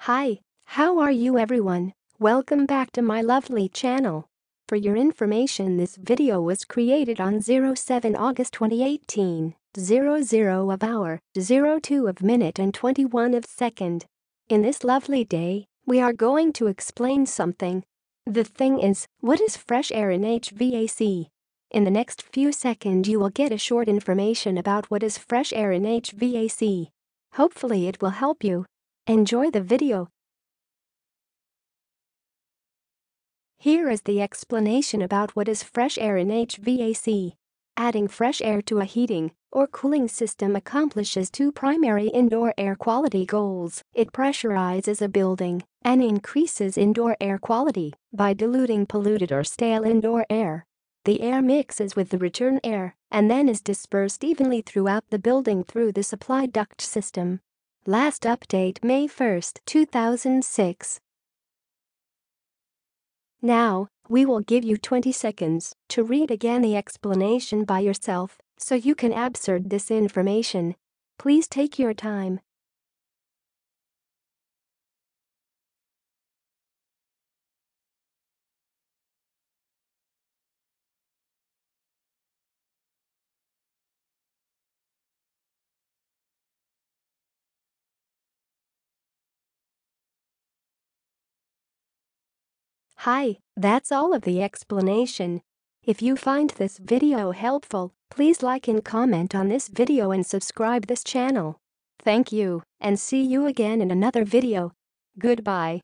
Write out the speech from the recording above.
Hi, how are you everyone? Welcome back to my lovely channel. For your information, this video was created on 07 August 2018, 00 of hour, 02 of minute and 21 of second. In this lovely day, we are going to explain something. The thing is, what is fresh air in HVAC? In the next few seconds you will get a short information about what is fresh air in HVAC. Hopefully it will help you. Enjoy the video. Here is the explanation about what is fresh air in HVAC. Adding fresh air to a heating or cooling system accomplishes two primary indoor air quality goals. It pressurizes a building and increases indoor air quality by diluting polluted or stale indoor air. The air mixes with the return air and then is dispersed evenly throughout the building through the supply duct system. Last update May 1, 2006. Now, we will give you 20 seconds to read again the explanation by yourself so you can absorb this information. Please take your time. Hi, that's all of the explanation. If you find this video helpful, please like and comment on this video and subscribe this channel. Thank you, and see you again in another video. Goodbye.